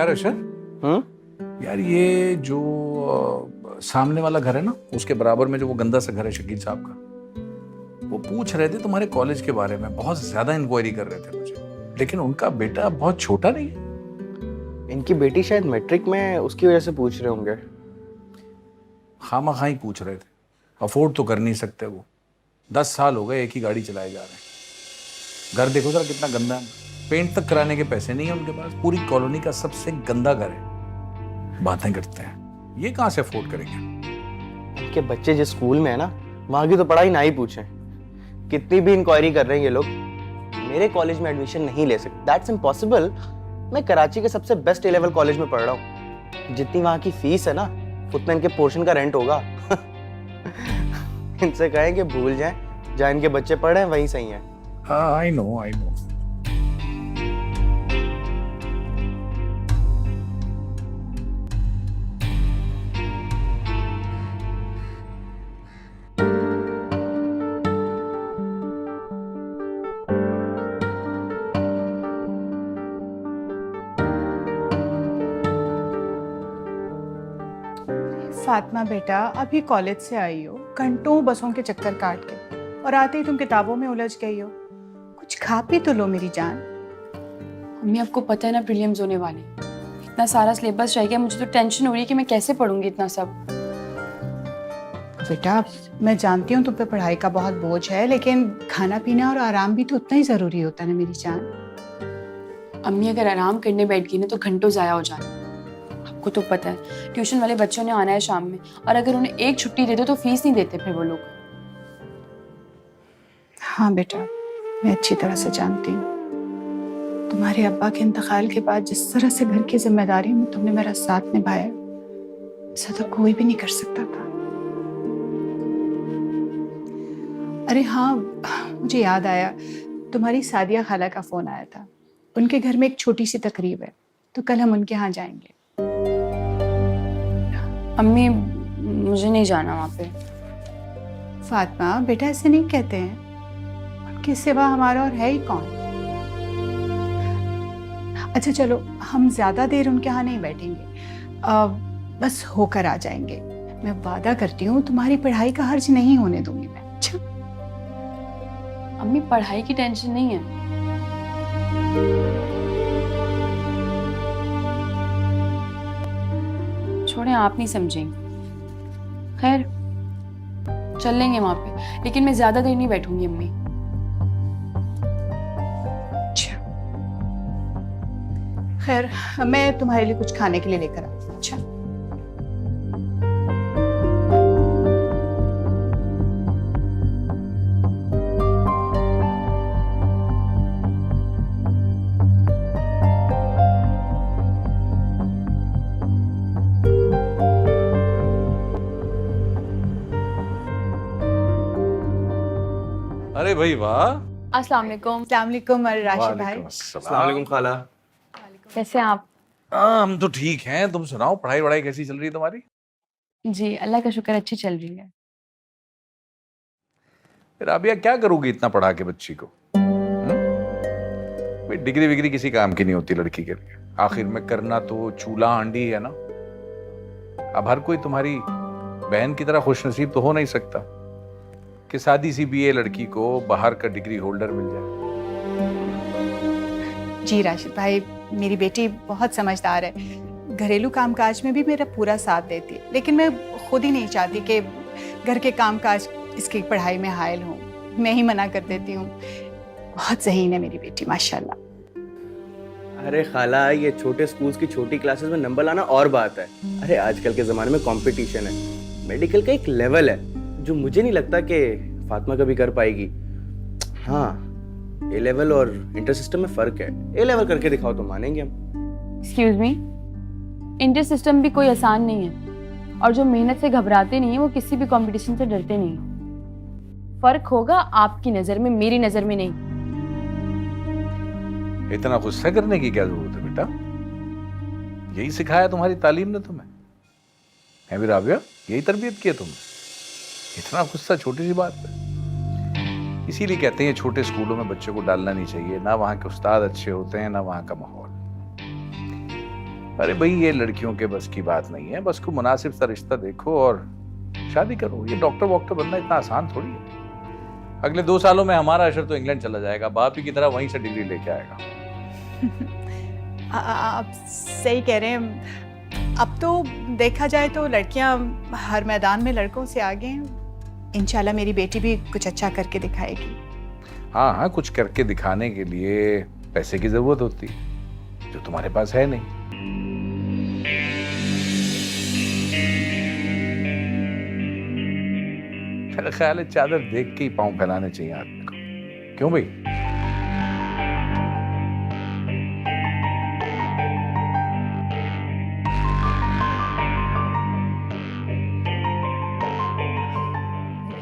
यार अशर, यार ये जो सामने वाला घर है ना, उसके बराबर में जो वो गंदा सा घर है शकील साहब का, वो पूछ रहे थे तुम्हारे कॉलेज के बारे में, बहुत ज्यादा इंक्वायरी कर रहे थे मुझे, लेकिन उनका बेटा बहुत छोटा नहीं है। इनकी बेटी शायद मैट्रिक में, उसकी वजह से पूछ रहे होंगे। खामा ही पूछ रहे थे, अफोर्ड तो कर नहीं सकते वो। 10 साल हो गए एक ही गाड़ी चलाए जा रहे हैं। घर देखो जरा कितना गंदा है, पेंट तक कराने के पैसे नहीं है उनके पास। पूरी कॉलोनी का सबसे गंदा घर है। बातें करते हैं, ये कहाँ से अफोर्ड करेंगे? इनके बच्चे जिस स्कूल में है ना, वहां की तो पढ़ाई ना ही पूछें। कितनी भी इंक्वायरी कर रहे हैं ये लोग, मेरे कॉलेज में एडमिशन नहीं ले सकते। That's impossible. मैं कराची के सबसे बेस्ट ए लेवल कॉलेज में पढ़ रहा हूँ। जितनी वहां की फीस है ना, उतना इनके पोर्शन का रेंट होगा। इनसे कहें कि भूल जाएं, जहाँ इनके बच्चे पढ़े हैं वहीं सही है। हाँ, आई नो। फातिमा बेटा, अभी कॉलेज से आई हो, घंटों बसों के चक्कर काट के, और आते ही तुम किताबों में उलझ गई हो। कुछ खा पी तो लो मेरी जान। मम्मी, आपको पता है ना प्रीलिम्स होने वाले, इतना सारा सिलेबस रह गया। मुझे तो टेंशन हो रही है कि मैं कैसे पढ़ूंगी इतना सब। बेटा, मैं जानती हूँ तुम पे पढ़ाई का बहुत बोझ है, लेकिन खाना पीना और आराम भी तो उतना ही जरूरी होता है ना मेरी जान। अम्मी, अगर आराम करने बैठ गई ना तो घंटों ज़ाया हो जाना। आपको तो पता है ट्यूशन वाले बच्चों ने आना है शाम में, और अगर उन्हें एक छुट्टी दे दो तो फीस नहीं देते फिर वो लोग। हाँ बेटा, मैं अच्छी तरह से जानती हूँ। तुम्हारे अब्बा के इंतकाल के बाद जिस तरह से घर की जिम्मेदारी में तुमने मेरा साथ निभाया, ऐसा तो कोई भी नहीं कर सकता था। अरे हाँ, मुझे याद आया, तुम्हारी सादिया खाला का फोन आया था। उनके घर में एक छोटी सी तकरीब है, तो कल हम उनके यहाँ जाएंगे। अम्मी, मुझे नहीं जाना वहाँ पे। फातिमा बेटा, ऐसे नहीं कहते हैं। उनके सिवा हमारा और है ही कौन। अच्छा चलो, हम ज्यादा देर उनके यहाँ नहीं बैठेंगे, बस होकर आ जाएंगे। मैं वादा करती हूँ तुम्हारी पढ़ाई का हर्ज नहीं होने दूंगी मैं। अच्छा अम्मी, पढ़ाई की टेंशन नहीं है। छोड़ें, आप नहीं समझेंगे। खैर, चल लेंगे वहां पे, लेकिन मैं ज्यादा देर नहीं बैठूंगी अम्मी। अच्छा, खैर मैं तुम्हारे लिए कुछ खाने के लिए लेकर आती हूँ। अच्छा अरे भाई वाह। अस्सलाम वालेकुम। अस्सलाम वालेकुम राशिद भाई। अस्सलाम वालेकुम खाला। कैसे हैं आप? हम तो ठीक हैं, तुम सुनाओ, पढ़ाई वढ़ाई कैसी चल रही है तुम्हारी? जी, अल्लाह का शुक्र, अच्छी चल रही है। फिर अबिया क्या करोगी इतना पढ़ा के बच्ची को? भाई डिग्री विग्री किसी काम की नहीं होती लड़की के लिए। आखिर में करना तो चूल्हा हांडी है ना। अब हर कोई तुम्हारी बहन की तरह खुशनसीब तो हो नहीं सकता कि सादी सी बीए लड़की को बाहर का डिग्री होल्डर मिल जाए। जी राशिद भाई, मेरी बेटी बहुत समझदार है। घरेलू कामकाज में भी मेरा पूरा साथ देती है, लेकिन मैं खुद ही नहीं चाहती कि घर के कामकाज इसकी पढ़ाई में हायल हों। मैं ही मना कर देती हूँ। बहुत ज़हीन है मेरी बेटी, माशाल्लाह। अरे खाला, ये छोटे स्कूल्स की छोटी क्लासेस में नंबर लाना और बात है। अरे आजकल के जमाने में कंपटीशन है। मेडिकल का एक लेवल है जो मुझे नहीं लगता कि फातिमा कभी कर पाएगी। हाँ, ए लेवल और इंटर सिस्टम में फर्क है। ए लेवल करके दिखाओ तो मानेंगे हम। एक्सक्यूज मी, इंटर सिस्टम भी कोई आसान नहीं है, और जो मेहनत से घबराते नहीं है वो किसी भी कंपटीशन से डरते नहीं है। फर्क होगा आपकी नजर में, मेरी नजर में नहीं। इतना गुस्सा करने की क्या जरूरत है बेटा? यही सिखाया तुम्हारी तालीम ने तुम्हें, है भी राबिया? यही तरबियत की है तुमने? इतना गुस्सा छोटी सी बात है। इसीलिए कहते हैं छोटे स्कूलों में बच्चों को डालना नहीं चाहिए। ना वहाँ के उस्ताद अच्छे होते हैं, ना वहाँ का माहौल। अरे भाई ये लड़कियों के बस की बात नहीं है, बस को मुनासिब सा रिश्ता देखो और शादी करो। ये डॉक्टर वॉक्टर बनना इतना आसान थोड़ी है। अगले 2 सालों में हमारा अशर तो इंग्लैंड चला जाएगा, बाप ही की तरह वहीं से डिग्री लेके आएगा। आप सही कह रहे हैं। अब तो देखा जाए तो लड़कियां हर मैदान में लड़कों से आगे हैं। इंशाल्लाह मेरी बेटी भी कुछ अच्छा करके दिखाएगी। हाँ हाँ, कुछ करके दिखाने के लिए पैसे की जरूरत होती है, जो तुम्हारे पास है नहीं। मेरा ख्याल है चादर देख के ही पांव फैलाने चाहिए आदमी को। क्यों भाई?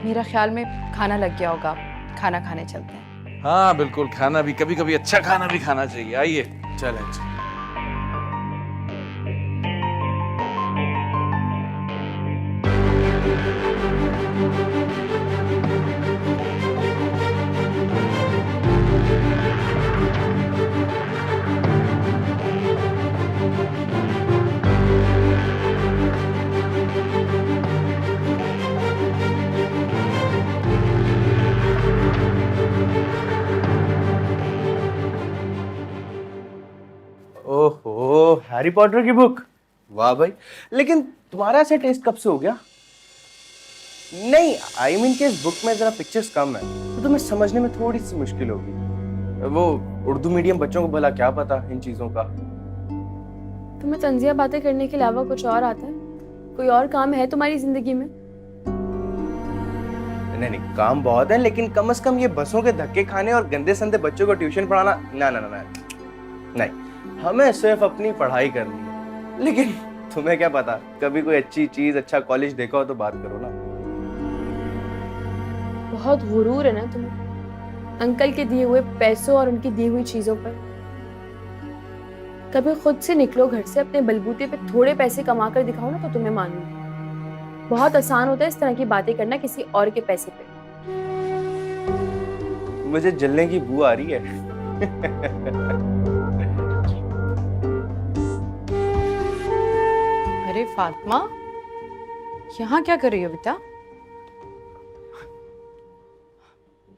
मेरा ख्याल में खाना लग गया होगा, खाना खाने चलते हैं। हाँ बिल्कुल, खाना भी कभी कभी अच्छा खाना भी खाना चाहिए। आइए। चलें। ओहो, हैरी पॉटर की बुक, वाह भाई। लेकिन तुम्हारा ऐसे टेस्ट कब से हो गया? नहीं, आई मीन कि इस बुक में जरा पिक्चर्स कम है तो तुम्हें समझने में थोड़ी सी मुश्किल होगी। वो उर्दू मीडियम बच्चों को भला क्या पता इन चीजों का। तुम्हें तंजिया बातें करने के अलावा कुछ और आता है? कोई और काम है तुम्हारी जिंदगी में? नहीं नहीं, काम बहुत है, लेकिन कम से कम ये बसों के धक्के खाने और गंदे संदे बच्चों को ट्यूशन पढ़ाना, ना ना ना ना नहीं, हमें सिर्फ अपनी पढ़ाई करनी है। लेकिन तुम्हें क्या पता, कभी कोई अच्छी चीज, अच्छा कॉलेज देखा हो तो बात करो ना। बहुत गुरूर है ना तुम्हें, अंकल के दिए हुए पैसों और उनकी दी हुई चीजों पर। कभी खुद से निकलो घर से, अपने बलबूते पे थोड़े पैसे कमा कर दिखाओ ना, तो तुम्हें मालूम। बहुत आसान होता है इस तरह की बातें करना किसी और के पैसे पे। मुझे जलने की बू आ रही है। अरे फातिमा, यहाँ क्या कर रही हो बेटा?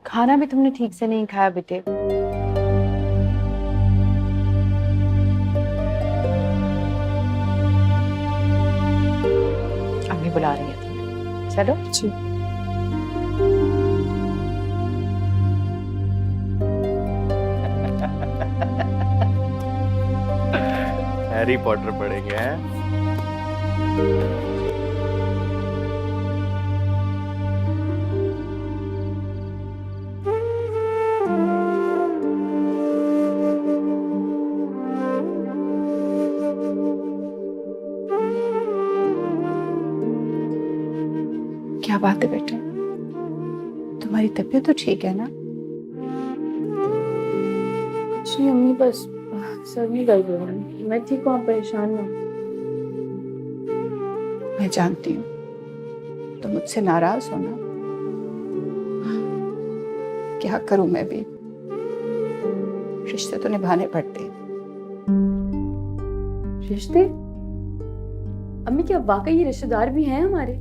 खाना भी तुमने ठीक से नहीं खाया बेटे। अम्मी बुला रही है तुम्हें, चलो। जी। हैरी पॉटर पढ़ेंगे हैं? क्या बात है बेटे, तुम्हारी तबीयत तो ठीक है ना? जी अम्मी, बस सर में दर्द हो रहा है। मैं ठीक हूँ, आप परेशान ना। मैं जानती हूँ तुम मुझसे नाराज हो ना। क्या करूं मैं भी, रिश्ते तो निभाने पड़ते हैं। रिश्ते? अम्मी, क्या वाकई ये रिश्तेदार भी हैं हमारे?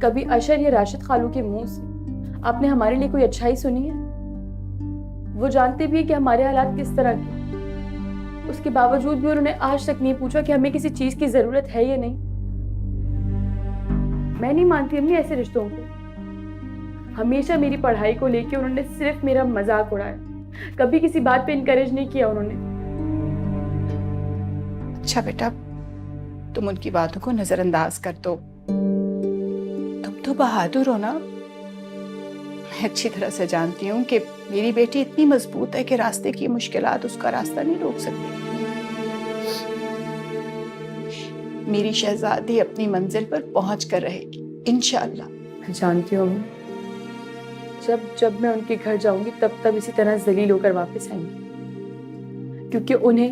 कभी अशर या राशिद खालू के मुंह से आपने हमारे लिए कोई अच्छाई सुनी है? वो जानते भी है कि हमारे हालात किस तरह के, उसके बावजूद भी उन्होंने आज तक नहीं पूछा कि हमें किसी चीज की जरूरत है या नहीं। मैं नहीं मानती अम्मी ऐसे रिश्तों को। हमेशा मेरी पढ़ाई को लेके उन्होंने सिर्फ मेरा मजाक उड़ाया, कभी किसी बात पे इनकरेज नहीं किया उन्होंने। अच्छा बेटा, तुम उनकी बातों को नजरअंदाज कर दो। तुम तो बहादुर हो ना। मैं अच्छी तरह से जानती हूँ कि मेरी बेटी इतनी मजबूत है कि रास्ते की मुश्किलात उसका रास्ता नहीं रोक सकती। मेरी शहजादी अपनी मंजिल पर पहुंच कर रहेगी इंशाअल्लाह। मैं जानती हूँ अम्मी, जब मैं उनके घर जाऊंगी तब इसी तरह जलील होकर वापस आएंगी, क्योंकि उन्हें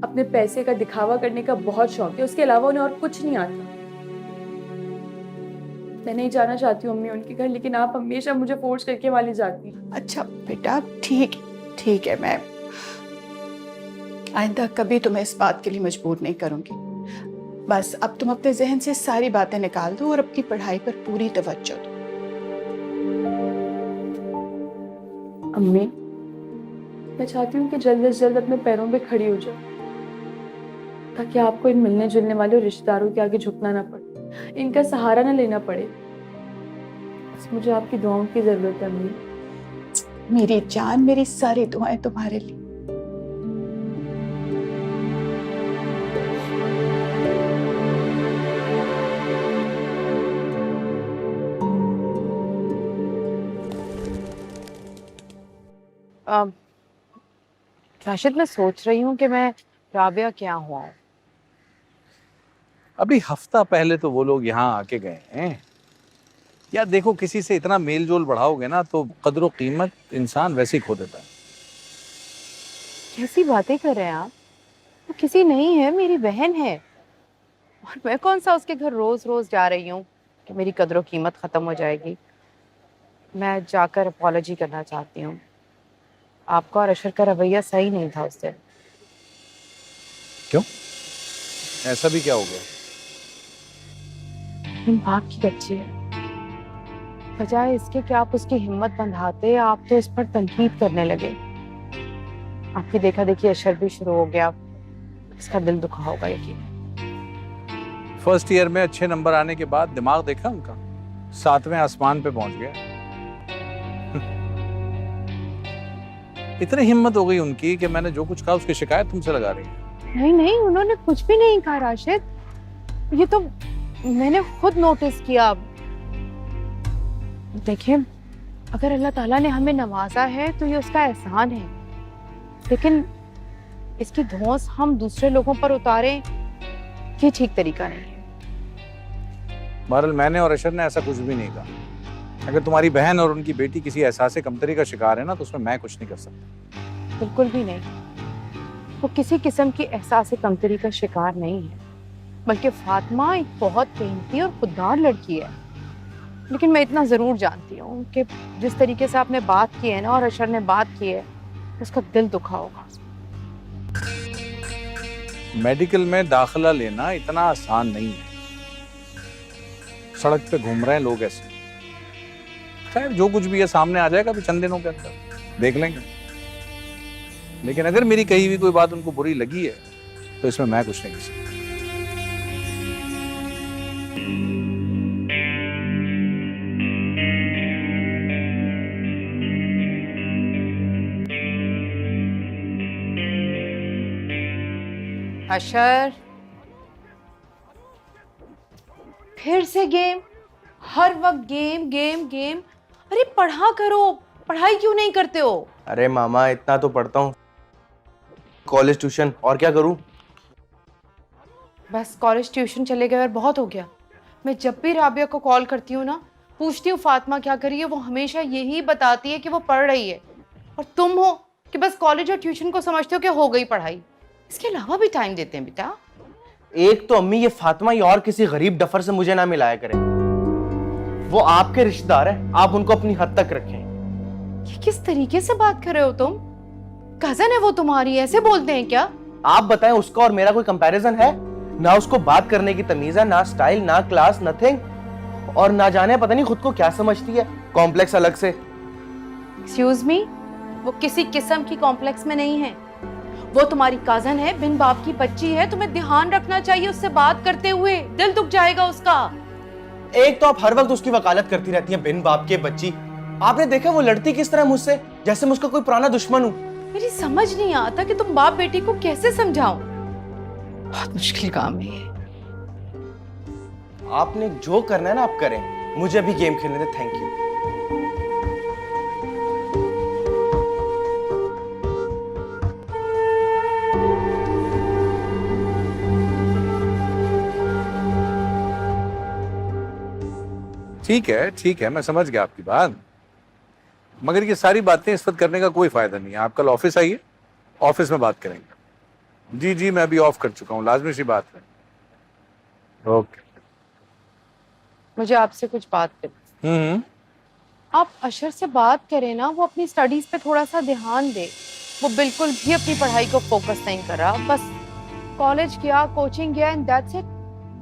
अपने पैसे का दिखावा करने का बहुत शौक है। उसके अलावा उन्हें और कुछ नहीं आता। मैं नहीं जाना चाहती हूँ अम्मी उनके घर, लेकिन आप हमेशा मुझे फोर्स करके वाली जाती हैं। अच्छा बेटा, ठीक है, मैं आइंदा कभी तुम्हें इस बात के लिए मजबूर नहीं करूंगी। बस अब तुम अपने जहन से सारी बातें निकाल दो और अपनी पढ़ाई पर पूरी तवज्जो दो। अम्मी, मैं चाहती हूँ कि जल्द से जल्द अपने पैरों पे खड़ी हो जाऊँ, ताकि आपको इन मिलने जुलने वाले रिश्तेदारों के आगे झुकना ना पड़े, इनका सहारा ना लेना पड़े। बस मुझे आपकी दुआओं की जरूरत है अम्मी। मेरी जान, मेरी सारी दुआएं तुम्हारे लिए। राशिद, मैं सोच रही हूँ कि मैं राबिया क्या हुआ हूँ। अभी हफ्ता पहले तो वो लोग यहाँ आके गए हैं। यार देखो, किसी से इतना मेल जोल बढ़ाओगे ना तो कदर कीमत इंसान वैसे ही खो देता है। कैसी बातें कर रहे हैं आप? वो किसी नहीं है, मेरी बहन है। और मैं कौन सा उसके घर रोज रोज जा रही हूँ कि मेरी कदर कीमत खत्म हो जाएगी। मैं जाकर अपॉलॉजी करना चाहती हूँ। आपका और अशर का रवैया सही नहीं था उस दिन। क्यों? ऐसा भी क्या हो गया? इन बाप की बच्ची है। बजाय इसके कि आप उसकी हिम्मत बंधाते, आप तो इस पर तनकीद करने लगे। आपकी देखा देखी अशर भी शुरू हो गया। इसका दिल दुखा होगा यकीन। फर्स्ट ईयर में अच्छे नंबर आने के बाद दिमाग देखा उनका, 7वें आसमान पे पहुंच गया। इतनी हिम्मत हो गई उनकी कि मैंने जो कुछ कहा उसकी शिकायत तुमसे लगा रही है। नहीं नहीं, उन्होंने कुछ भी नहीं कहा राशिद। ये तो मैंने खुद नोटिस किया। देखिए, अगर अल्लाह ताला ने हमें नवाजा है तो ये उसका एहसान है, लेकिन इसकी धौंस हम दूसरे लोगों पर उतारें, ये ठीक तरीका नहीं है। बहरहाल मैंने और अशर ने ऐसा कुछ भी नहीं कहा। अगर तुम्हारी बहन और उनकी बेटी किसी एहसास कमतरी का शिकार है ना, तो उसमें मैं कुछ नहीं कर सकता। बिल्कुल भी नहीं। वो किसी किस्म की एहसास कमतरी का शिकार नहीं है, बल्कि फातिमा एक बहुत मेहनती और खुददार लड़की है। लेकिन मैं इतना जरूर जानती हूँ कि जिस तरीके से आपने बात की है ना और अशर ने बात की है, उसका दिल दुखा होगा। मेडिकल में दाखिला लेना इतना आसान नहीं है। सड़क पे घूम रहे हैं लोग ऐसे। खैर जो कुछ भी है सामने आ जाएगा अभी चंद दिनों के अंदर, देख लेंगे। लेकिन अगर मेरी कही हुई कोई बात उनको बुरी लगी है तो इसमें मैं कुछ नहीं कर सकता। अशर, फिर से गेम? हर वक्त गेम गेम गेम। अरे पढ़ा करो, पढ़ाई क्यों नहीं करते हो? अरे मामा, इतना तो पढ़ता हूँ, कॉलेज ट्यूशन, और क्या करूँ। बस कॉलेज ट्यूशन चले गए और बहुत हो गया। मैं जब भी राबिया को कॉल करती हूँ ना, पूछती हूँ फातिमा क्या कर रही है, वो हमेशा यही बताती है कि वो पढ़ रही है। और तुम हो कि बस कॉलेज और ट्यूशन को समझते हो कि हो गई पढ़ाई। इसके अलावा भी टाइम देते हैं बेटा। एक तो अम्मी, ये फातिमा ये और किसी गरीब डफर से मुझे ना मिलाया करें। वो आपके रिश्तेदार हैं, आप उनको अपनी हद तक रखें। ये किस तरीके से बात कर रहे हो तुम? कजन है वो तुम्हारी, ऐसे बोलते हैं क्या? आप बताएं, उसका और मेरा कोई कंपैरिजन है? ना उसको बात करने की तमीज है, ना स्टाइल, ना क्लास, नथिंग। और ना जाने पता नहीं खुद को क्या समझती है, कॉम्प्लेक्स अलग से। एक्सक्यूज मी, वो किसी किस्म की कॉम्प्लेक्स में नहीं है। वो तुम्हारी कजन है, बिन बाप की बच्ची है। तुम्हें ध्यान रखना चाहिए उससे बात करते हुए, दिल दुख जाएगा उसका। एक तो आप हर वक्त उसकी वकालत करती रहती हैं, बिन बाप के बच्ची। आपने देखा वो लड़ती किस तरह मुझसे, जैसे मैं उसका कोई पुराना दुश्मन हूं। मेरी समझ नहीं आता कि तुम बाप बेटी को कैसे समझाओ। बहुत मुश्किल काम है ये। आपने जो करना है ना आप करें, मुझे अभी गेम खेलने दे। Thank you. ठीक है, मैं समझ गया आपकी बात। मगर ये सारी बातें इस वक्त करने का कोई फायदा नहीं है। आप कल ऑफिस आइए, ऑफिस में बात करेंगे। जी जी, मैं अभी ऑफ कर चुका हूँ, लाजमी सी बात है। ओके। मुझे आपसे कुछ बात करनी। आप अशर से बात करें ना, वो अपनी स्टडीज पे थोड़ा सा ध्यान दे। वो बिल्कुल भी अपनी पढ़ाई को फोकस नहीं कर रहा, बस कॉलेज गया, कोचिंग गया एंड दैट्स इट।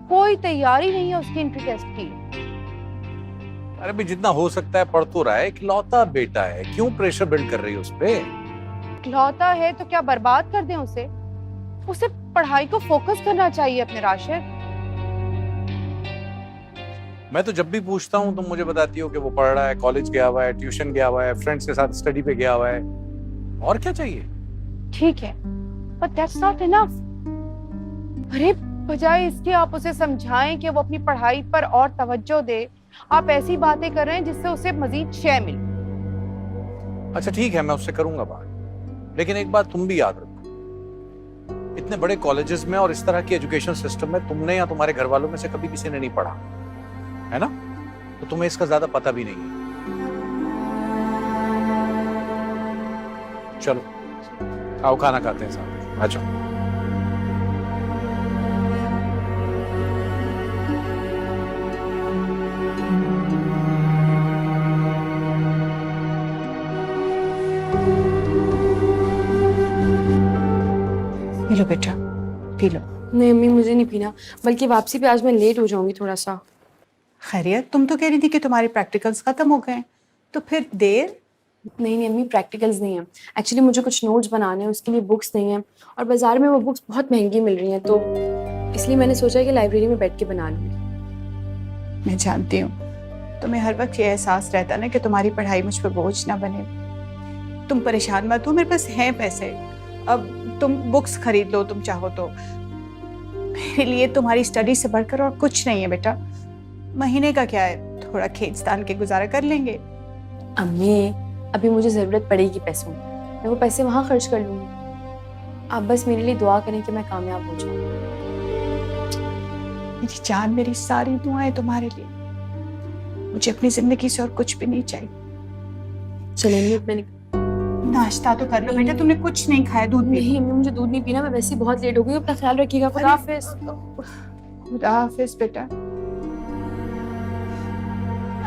कोई तैयारी नहीं है उसकी एंट्री टेस्ट की। अरे भी जितना हो सकता है पढ़ तो रहा है, इकलौता बेटा है, क्यों प्रेशर बिल्ड कर रही है उस पे? इकलौता है तो क्या बर्बाद कर दें उसे? उसे पढ़ाई को फोकस करना चाहिए अपने राशिद। मैं तो जब भी पूछता हूँ तुम मुझे बताती हो कि वो पढ़ रहा है, कॉलेज गया हुआ है, ट्यूशन गया हुआ है, फ्रेंड्स के साथ स्टडी पे गया हुआ है। और क्या चाहिए? ठीक है, बट दैट्स नॉट इनफ। अरे बजाय इसके आप उसे समझाएं कि वो अपनी पढ़ाई पर और तवज्जो दे, आप ऐसी बातें कर रहे हैं जिससे उसे मजीद शय मिले। अच्छा ठीक है, मैं उससे करूंगा बात, लेकिन एक बात तुम भी याद रखो, इतने बड़े कॉलेजेस में और इस तरह की एजुकेशन सिस्टम में तुमने या तुम्हारे घर वालों में से कभी किसी ने नहीं पढ़ा है ना, तो तुम्हें इसका ज्यादा पता भी नहीं है। चलो आओ खाना खाते हैं साथ। अच्छा पी लो बेटा, पी लो। नहीं अम्मी, मुझे नहीं पीना, बल्कि वापसी पे आज मैं लेट हो जाऊंगी थोड़ा सा। खैरियत, तुम तो कह रही थी कि तुम्हारे प्रैक्टिकल्स खत्म हो गए, तो फिर देर? नहीं अम्मी, प्रैक्टिकल्स नहीं है। एक्चुअली मुझे कुछ नोट्स बनाने हैं, उसके लिए बुक्स नहीं है, और बाजार में वो बुक्स बहुत महंगी मिल रही हैं, तो इसलिए मैंने सोचा कि लाइब्रेरी में बैठ के बना लूँगी। मैं जानती हूँ तुम्हें हर वक्त ये एहसास रहता ना कि तुम्हारी पढ़ाई मुझ पर बोझ ना बने। तुम परेशान मत हो, मेरे पास हैं पैसे, अब तुम बुक्स खरीद लो तुम चाहो तो। मेरे लिए तुम्हारी स्टडी से बढ़कर और कुछ नहीं है बेटा। महीने का क्या है, थोड़ा खींचतान के गुजारा कर लेंगे। अम्मी अभी मुझे ज़रूरत पड़ेगी पैसों की, मैं वो पैसे वहाँ खर्च कर लूँगी। आप बस मेरे लिए दुआ करें कि मैं कामयाब हो जाऊँ। मेरी जान, मेरी सारी दुआएं तुम्हारे लिए। मुझे अपनी जिंदगी से और कुछ भी नहीं चाहिए। चलेंगे, मैंने नाश्ता तो कर लो बेटा, तुमने कुछ नहीं खाया, दूध पी नहीं अम्मी, मुझे दूध नहीं पीना, मैं वैसे ही बहुत लेट हो गई। अपना ख्याल रखिएगा। खुदा हाफिज। खुदा हाफिज बेटा।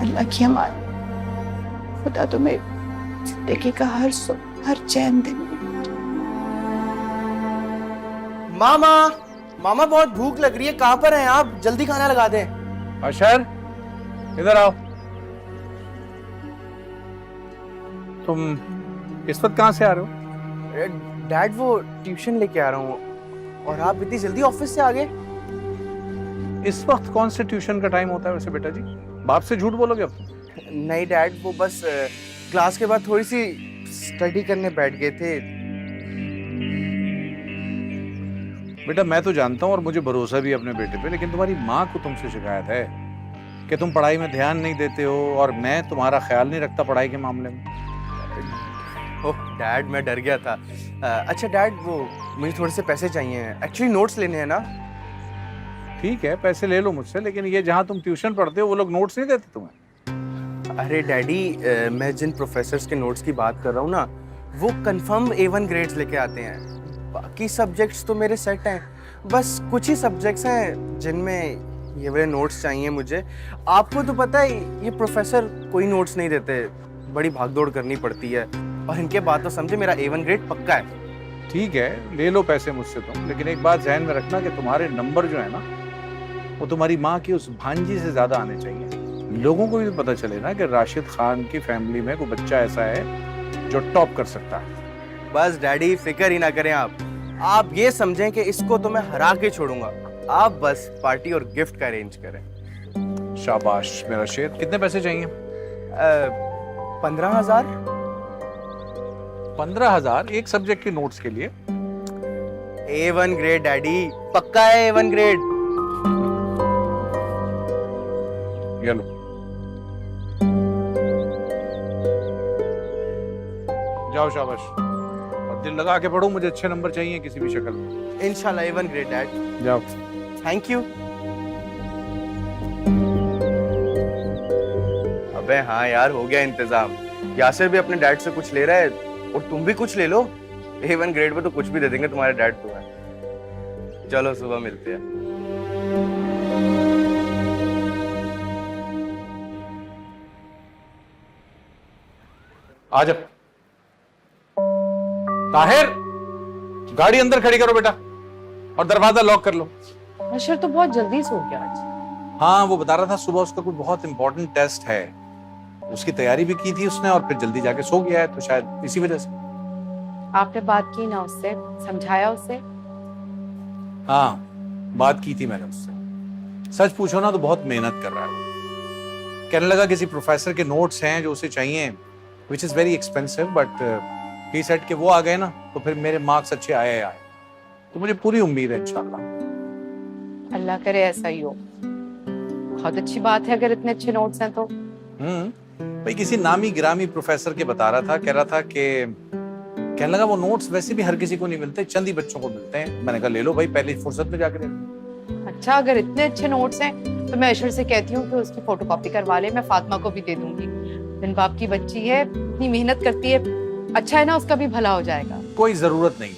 अल्लाह की अमान। खुदा तुम्हें जिंदगी का हर सुख हर चैन दे। मामा, मामा बहुत भूख लग रही है, कहाँ पर हैं आप? जल्दी खाना लगा दें। अशर इधर आओ। तुम इस वक्त कहाँ से आ रहे हो? डैड वो ट्यूशन लेके आ रहा हूँ, और आप इतनी जल्दी ऑफिस से आ गए? इस वक्त कौन से ट्यूशन का टाइम होता है वैसे बेटा जी? बाप से झूठ बोलोगे अब तुम? नहीं डैड, वो बस क्लास के बाद थोड़ी सी स्टडी करने बैठ गए थे। बेटा मैं तो जानता हूँ और मुझे भरोसा भी अपने बेटे पे, लेकिन तुम्हारी माँ को तुमसे शिकायत है कि तुम पढ़ाई में ध्यान नहीं देते हो और मैं तुम्हारा ख्याल नहीं रखता पढ़ाई के मामले में। ओह डैड, मैं डर गया था। अच्छा डैड, वो मुझे थोड़े से पैसे चाहिए, एक्चुअली नोट्स लेने हैं ना। ठीक है पैसे ले लो मुझसे, लेकिन ये जहाँ तुम ट्यूशन पढ़ते हो वो लोग नोट्स नहीं देते तुम्हें? अरे डैडी, मैं जिन प्रोफेसर्स के नोट्स की बात कर रहा हूँ ना, वो कंफर्म A1 ग्रेड्स लेके आते हैं। बाकी सब्जेक्ट्स तो मेरे सेट हैं, बस कुछ ही सब्जेक्ट्स हैं जिनमें ये वाले नोट्स चाहिए मुझे। आपको तो पता है ये प्रोफेसर कोई नोट्स नहीं देते, बड़ी भागदौड़ करनी पड़ती है, और इनके बात तो समझे मेरा A1 ग्रेड पक्का है। ठीक है ले लो पैसे मुझसे तुम, लेकिन एक बात ध्यान में रखना कि तुम्हारे नंबर जो है ना वो तुम्हारी माँ की उस भांजी से ज्यादा आने चाहिए। लोगों को भी पता चले ना कि राशिद खान की फैमिली में कोई बच्चा ऐसा है जो टॉप कर सकता है। बस डैडी फिक्र ही ना करें आप ये समझें कि इसको तो मैं हरा के छोड़ूंगा। आप बस पार्टी और गिफ्ट का अरेंज करें। शाबाश मेरा शेर। कितने पैसे चाहिए? 15,000। 15,000 एक सब्जेक्ट के नोट्स के लिए? A1 ग्रेड डैडी, पक्का है A1 ग्रेड। ये लो। जाओ शाबाश, और दिल लगा के पढ़ो, मुझे अच्छे नंबर चाहिए किसी भी शक्ल में। इंशाल्लाह A1 ग्रेड डैड। जाओ। Thank you. अबे हाँ यार, हो गया इंतजाम। यासिर भी अपने डैड से कुछ ले रहा है, और तुम भी कुछ ले लो। A1 ग्रेड पे तो कुछ भी दे देंगे तुम्हारे डैड तुम्हें। चलो सुबह मिलते हैं। आ जा। ताहिर, गाड़ी अंदर खड़ी करो बेटा और दरवाजा लॉक कर लो। अशर तो बहुत जल्दी सो गया आज। हाँ, वो बता रहा था सुबह उसका कोई बहुत इंपॉर्टेंट टेस्ट है, उसकी तैयारी भी की थी उसने और फिर जल्दी जाके सो गया है, तो शायद इसी वजह से। आपने बात की ना उससे, समझाया उससे? हाँ, बात की थी मैंने उससे। सच पूछो ना तो बहुत मेहनत कर रहा है वो। कहने लगा किसी प्रोफेसर के नोट्स हैं जो उसे चाहिए, which is very expensive, but he said कि वो आ गए ना तो फिर मेरे मार्क्स अच्छे आए। तो मुझे पूरी उम्मीद है इंशाल्लाह। अल्लाह करे ऐसा ही हो। बहुत अच्छी बात है अगर इतने अच्छे नोट्स हैं तो। भाई किसी नामी गिरामी प्रोफेसर के बता रहा था, कह रहा था कि कहने लगा वो नोट्स वैसे भी हर किसी को नहीं मिलते, चंद ही बच्चों को मिलते हैं। मैंने कहा ले लो भाई, पहले फुर्सत में जाकर ले लो। अच्छा, अगर इतने अच्छे नोट्स हैं तो मैं अशर से कहती हूँ कि उसकी फोटोकॉपी करवा ले, मैं फातिमा को भी दे दूंगी। बिन बाप की बच्ची है, इतनी मेहनत करती है, अच्छा है ना, उसका भी भला हो जाएगा। कोई जरूरत नहीं है,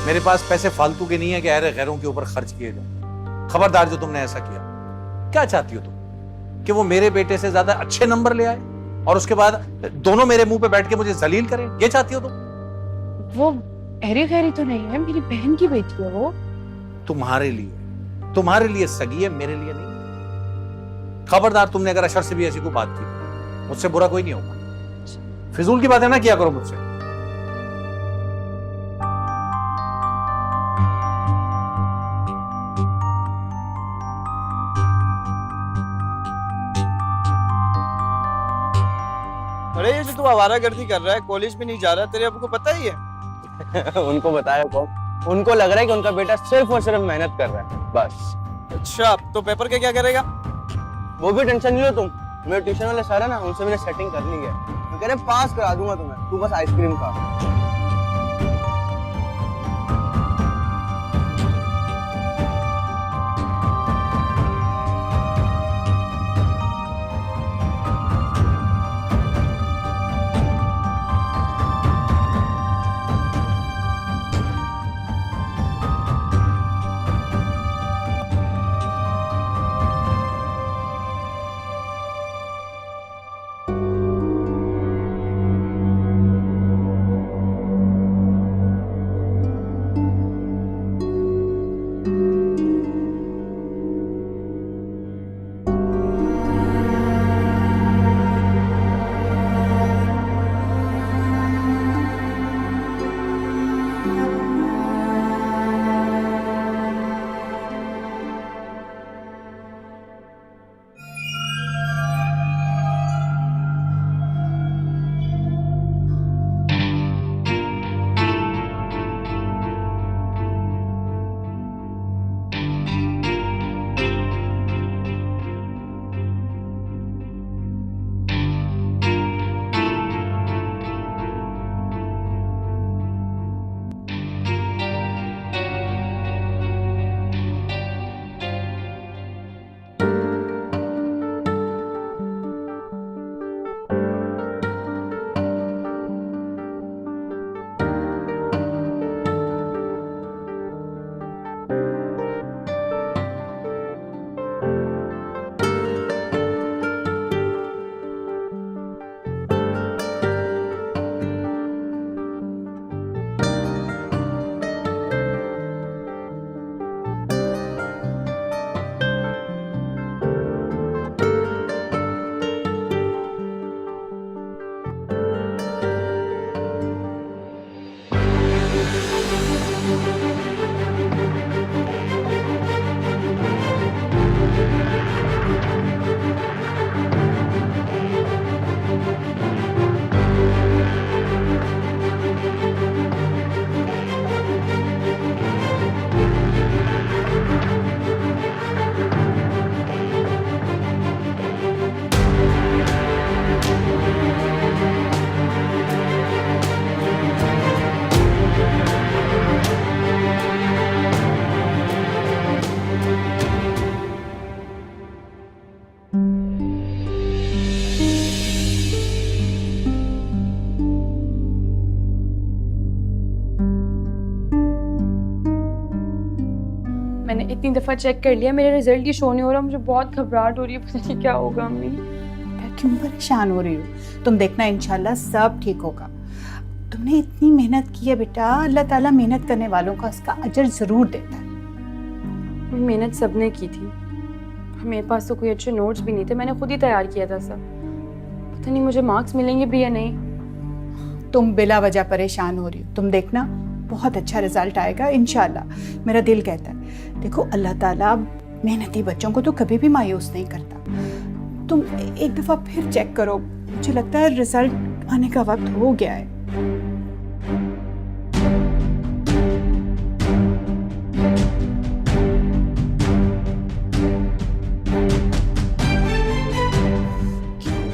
मेरे पास पैसे फालतू के नहीं है कि अरे गैरों के ऊपर खर्च किए जाए। खबरदार जो तुमने ऐसा किया। क्या चाहती हो तुम कि वो मेरे बेटे से ज्यादा अच्छे नंबर ले आए और उसके बाद दोनों मेरे मुंह पे बैठ के मुझे जलील करें? ये चाहती हो तुम? वो अहरी खैरी तो नहीं है, मेरी बहन की बेटी है वो। तुम्हारे लिए सगी है, मेरे लिए नहीं। खबरदार तुमने अगर अशर से भी ऐसी कोई बात की, मुझसे बुरा कोई नहीं होगा। फिजूल की बातें ना किया करो मुझसे। अरे ये जो तू आवारागर्दी कर रहा है, कॉलेज में नहीं जा रहा, तेरे अबू को पता ही है? उनको बताया कौन? उनको लग रहा है कि उनका बेटा सिर्फ और सिर्फ मेहनत कर रहा है, बस। अच्छा, तो पेपर के क्या करेगा? वो भी टेंशन नहीं लो तुम, मेरे ट्यूशन वाले सर है ना, उनसे मैंने सेटिंग कर ली है। मैं कह रहे पास करा दूंगा तुम्हें, तू बस आइसक्रीम खा। मैंने इतनी दफ़ा चेक कर लिया, मेरा रिजल्ट ये शो नहीं हो रहा, मुझे बहुत घबराहट हो रही है, पता नहीं क्या होगा अम्मी। मैं क्यों परेशान हो रही हूँ? तुम देखना इंशाल्लाह सब ठीक होगा। तुमने इतनी मेहनत की है बेटा, अल्लाह ताला मेहनत करने वालों का उसका अजर जरूर देता है। मेहनत सबने की थी, मेरे पास तो कोई अच्छे नोट्स भी नहीं थे, मैंने खुद ही तैयार किया था सब। पता नहीं मुझे मार्क्स मिलेंगे भी या नहीं। तुम बिला वजह परेशान हो रही हो, तुम देखना बहुत अच्छा रिजल्ट आएगा इंशाल्लाह, मेरा दिल कहता है। देखो अल्लाह ताला मेहनती बच्चों को तो कभी भी मायूस नहीं करता। तुम एक दफ़ा फिर चेक करो, मुझे लगता है रिजल्ट आने का वक्त हो गया है।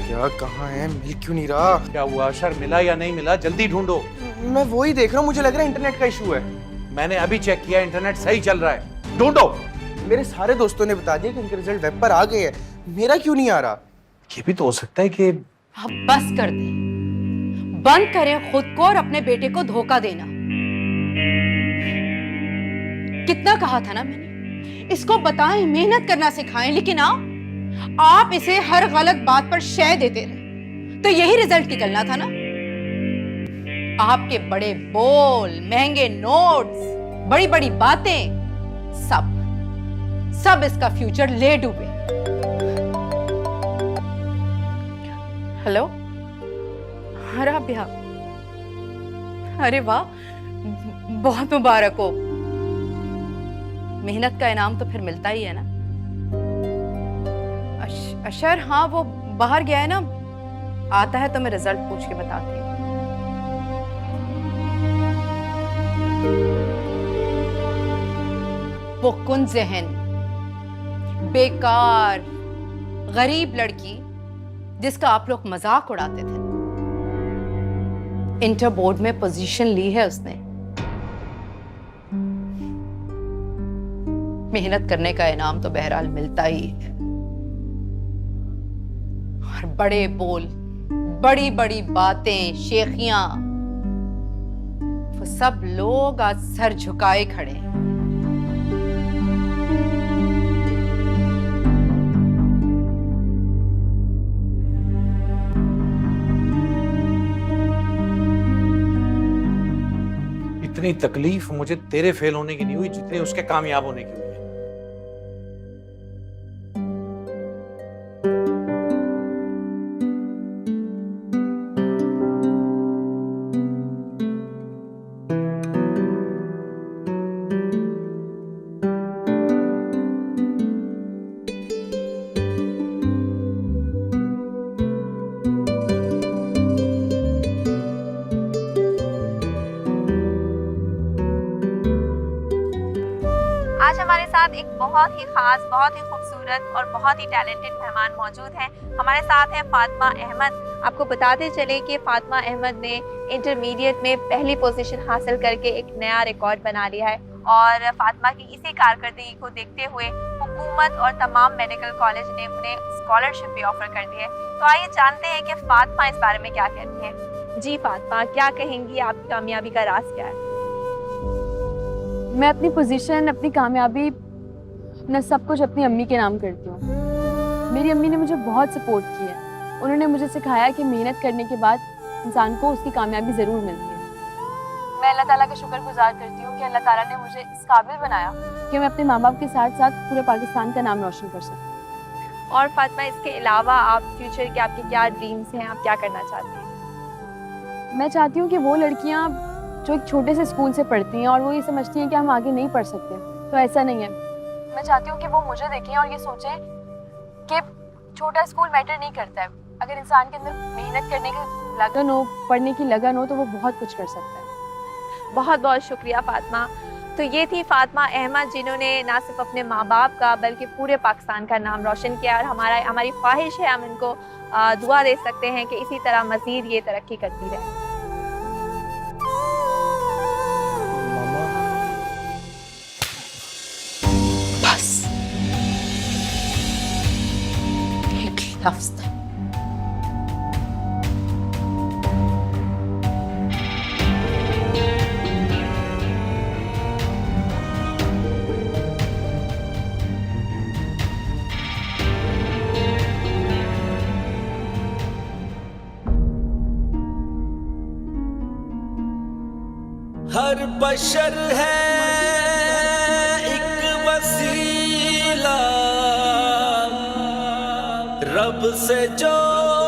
क्या कहाँ है, मिल क्यों नहीं रहा? क्या हुआ अशर, मिला या नहीं मिला? जल्दी ढूंढो। मैं वही देख रहा हूँ, मुझे लग रहा है इंटरनेट का इशू है। मैंने अभी चेक किया, इंटरनेट सही चल रहा है। ढूंढो। मेरे सारे दोस्तों ने बता दिया कि उनके रिजल्ट वेब पर आ गए हैं, मेरा क्यों नहीं आ रहा? ये भी तो हो सकता है कि अब बस कर दे, बंद करें खुद को और अपने बेटे को धोखा देना। कितना कहा था ना मैंने, इसको बताएं, मेहनत करना सिखाएं, लेकिन आप इसे हर गलत बात पर शय देते रहे, तो यही रिजल्ट निकलना था ना। आपके बड़े बोल, महंगे नोट्स, बड़ी बड़ी बातें, सब इसका फ्यूचर ले डूबे। हेलो, राबिया, अरे वाह, बहुत मुबारक हो। मेहनत का इनाम तो फिर मिलता ही है ना। अशर, हाँ वो बाहर गया है ना, आता है तो मैं रिजल्ट पूछ के बताती हूँ। वो कुन ज़हन, बेकार, गरीब लड़की जिसका आप लोग मजाक उड़ाते थे, इंटर बोर्ड में पोजीशन ली है उसने। मेहनत करने का इनाम तो बहरहाल मिलता ही है। और बड़े बोल, बड़ी बड़ी बातें, शेखियां, वो सब लोग आज सर झुकाए खड़े हैं। इतनी तकलीफ मुझे तेरे फेल होने की नहीं हुई जितनी उसके कामयाब होने की हुई है। आज हमारे साथ एक बहुत ही खास, बहुत ही खूबसूरत और बहुत ही टैलेंटेड मेहमान मौजूद हैं। हमारे साथ हैं फातिमा अहमद। आपको बताते चले कि फातिमा अहमद ने इंटरमीडिएट में पहली पोजीशन हासिल करके एक नया रिकॉर्ड बना लिया है और फातिमा की इसी कारकर्दगी को देखते हुए हुकूमत और तमाम मेडिकल कॉलेज ने उन्हें स्कॉलरशिप भी ऑफर कर दी है। तो आइए जानते हैं कि फातिमा इस बारे में क्या कहती हैं। जी फातिमा, क्या कहेंगी, आपकी कामयाबी का राज क्या है? मैं अपनी पोजीशन, अपनी कामयाबी, अपना सब कुछ अपनी अम्मी के नाम करती हूँ। मेरी अम्मी ने मुझे बहुत सपोर्ट किया। उन्होंने मुझे सिखाया कि मेहनत करने के बाद इंसान को उसकी कामयाबी ज़रूर मिलती है। मैं अल्लाह ताला का शुक्रगुजार करती हूँ कि अल्लाह ताला ने मुझे इस काबिल बनाया कि मैं अपने माँ बाप के साथ साथ पूरे पाकिस्तान का नाम रोशन कर सकूँ। और फातिमा, इसके अलावा आप फ्यूचर के आपके क्या ड्रीम्स हैं, आप क्या करना चाहती हैं? मैं चाहती हूँ कि वो लड़कियाँ जो एक छोटे से स्कूल से पढ़ती हैं और वो ये समझती हैं कि हम आगे नहीं पढ़ सकते, तो ऐसा नहीं है। मैं चाहती हूँ कि वो मुझे देखें और ये सोचें कि छोटा स्कूल मैटर नहीं करता है। अगर इंसान के अंदर मेहनत करने की लगन हो, पढ़ने की लगन हो, तो वो बहुत कुछ कर सकता है। बहुत बहुत शुक्रिया फातिमा। तो ये थी फातिमा अहमद, जिन्होंने ना सिर्फ अपने माँ बाप का बल्कि पूरे पाकिस्तान का नाम रोशन किया। और हमारी ख्वाहिश है, हम इनको दुआ दे सकते हैं कि इसी तरह मज़ीद ये तरक्की करती रहे। लफ्ज़ था। हर बशर है एक वसीला, रब से जो